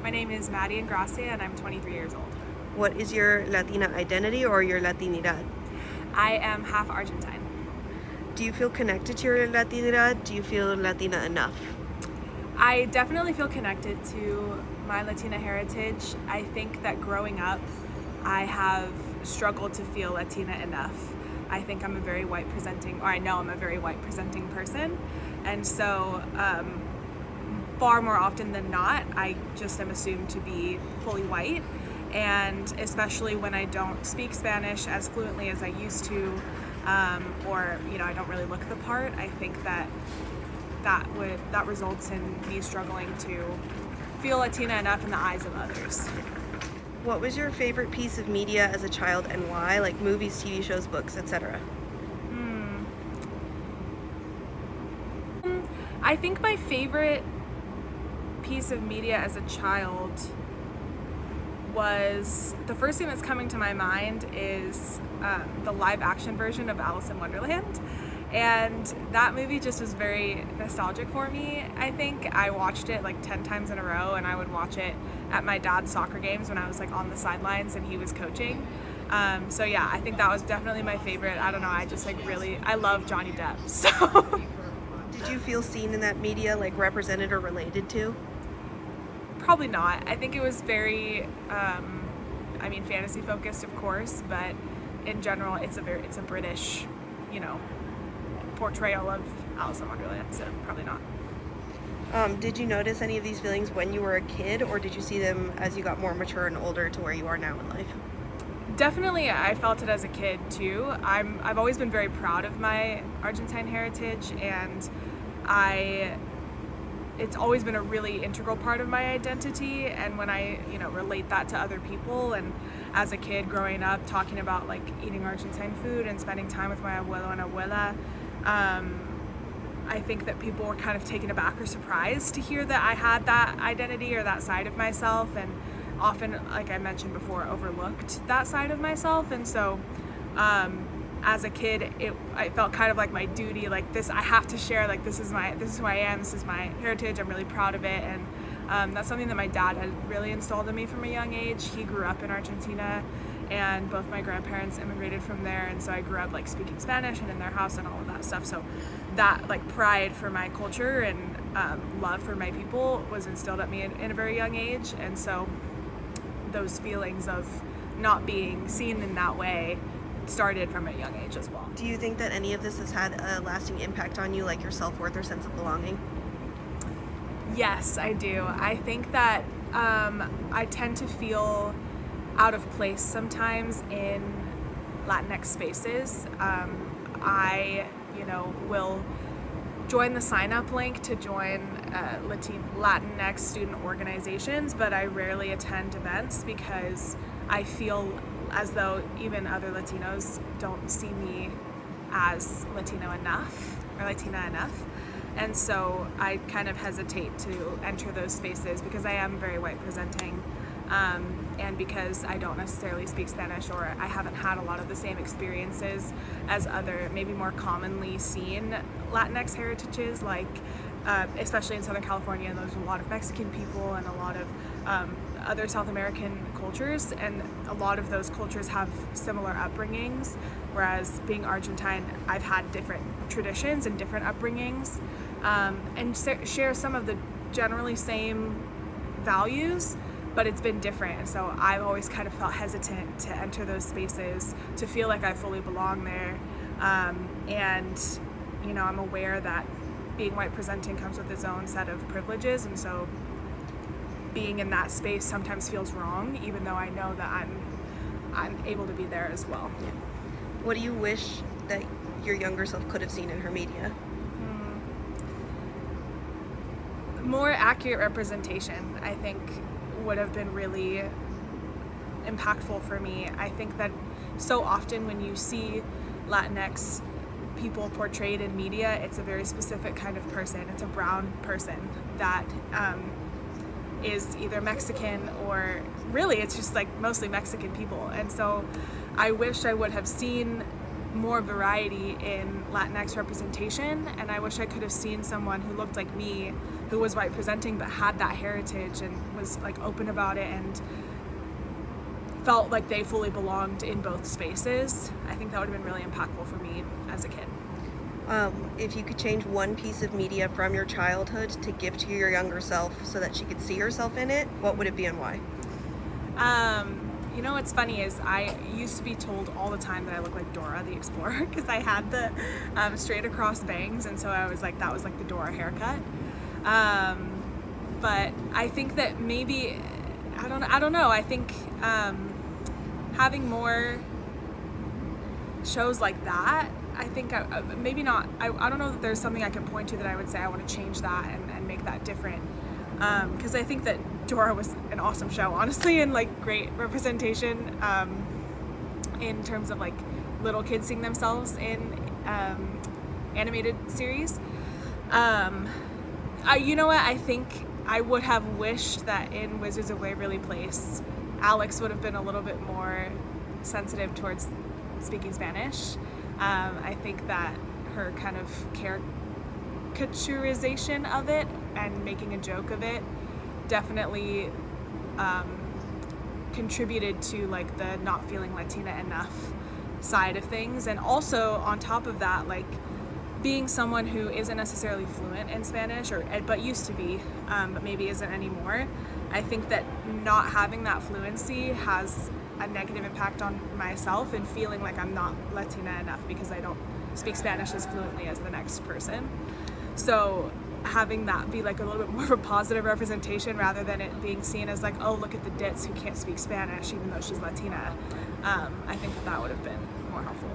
My name is Madi and I'm 23 years old. What is your Latina identity or your Latinidad? I am half Argentine. Do you feel connected to your Latinidad? Do you feel Latina enough? I definitely feel connected to my Latina heritage. I think that growing up, I have struggled to feel Latina enough. I think I'm a very white presenting, or I know I'm a very white presenting person. And so far more often than not, I just am assumed to be fully white. And especially when I don't speak Spanish as fluently as I used to, or I don't really look the part, I think that results in me struggling to feel Latina enough in the eyes of others. What was your favorite piece of media as a child and why? Like movies, TV shows, books, etc. I think my favorite piece of media as a child was, the first thing that's coming to my mind is the live action version of Alice in Wonderland. And that movie just was very nostalgic for me. I think I watched it like 10 times in a row, and I would watch it at my dad's soccer games when I was like on the sidelines and he was coaching. So yeah, I think that was definitely my favorite. I don't know, I just I love Johnny Depp, so. Did you feel seen in that media, like represented or related to? Probably not. I think it was very, fantasy focused, of course, but in general, it's a British, portrayal of Alice in Wonderland, so probably not. Did you notice any of these feelings when you were a kid, or did you see them as you got more mature and older to where you are now in life? Definitely, I felt it as a kid too. I've always been very proud of my Argentine heritage, and it's always been a really integral part of my identity. And when I relate that to other people, and as a kid growing up talking about like eating Argentine food and spending time with my abuelo and abuela, I think that people were kind of taken aback or surprised to hear that I had that identity or that side of myself, and often, like I mentioned before, overlooked that side of myself. And so as a kid, I felt kind of like my duty, like this, I have to share, like this is who I am, this is my heritage, I'm really proud of it. And that's something that my dad had really installed in me from a young age. He grew up in Argentina, and both my grandparents immigrated from there, and so I grew up like speaking Spanish and in their house and all of that stuff. So that like pride for my culture and love for my people was instilled at me in a very young age. And so those feelings of not being seen in that way started from a young age as well. Do you think that any of this has had a lasting impact on you, like your self-worth or sense of belonging? Yes, I do. I think that I tend to feel out of place sometimes in Latinx spaces. I will join the sign-up link to join Latinx student organizations, but I rarely attend events because I feel as though even other Latinos don't see me as Latino enough or Latina enough. And so I kind of hesitate to enter those spaces because I am very white presenting, and because I don't necessarily speak Spanish, or I haven't had a lot of the same experiences as other, maybe more commonly seen Latinx heritages, like especially in Southern California, and there's a lot of Mexican people and a lot of other South American cultures, and a lot of those cultures have similar upbringings, whereas being Argentine, I've had different traditions and different upbringings, and share some of the generally same values, but it's been different. And so I've always kind of felt hesitant to enter those spaces, to feel like I fully belong there. And I'm aware that being white presenting comes with its own set of privileges, and so being in that space sometimes feels wrong, even though I know that I'm able to be there as well. Yeah. What do you wish that your younger self could have seen in her media? More accurate representation, I think, would have been really impactful for me. I think that so often when you see Latinx people portrayed in media, it's a very specific kind of person. It's a brown person that is either Mexican, or really it's just like mostly Mexican people. And so I wish I would have seen more variety in Latinx representation, and I wish I could have seen someone who looked like me who was white presenting but had that heritage and was like open about it and felt like they fully belonged in both spaces. I think that would have been really impactful for me as a kid. If you could change one piece of media from your childhood to give to your younger self so that she could see herself in it, what would it be and why? You know what's funny is I used to be told all the time that I look like Dora the Explorer because I had the straight across bangs, and so I was like, that was like the Dora haircut. But I think that maybe, I don't know, I think having more shows like that, I think maybe not, I don't know that there's something I can point to that I would say I want to change that and make that different. Because I think that Dora was an awesome show, honestly, and like great representation in terms of like little kids seeing themselves in animated series. You know what, I think I would have wished that in Wizards of Waverly Place, Alex would have been a little bit more sensitive towards speaking Spanish. I think that her kind of caricaturization of it and making a joke of it definitely contributed to like the not feeling Latina enough side of things. And also on top of that, like being someone who isn't necessarily fluent in Spanish but used to be, but maybe isn't anymore, I think that not having that fluency has a negative impact on myself and feeling like I'm not Latina enough because I don't speak Spanish as fluently as the next person. So having that be like a little bit more of a positive representation rather than it being seen as like, oh, look at the ditz who can't speak Spanish even though she's Latina, I think that would have been more helpful.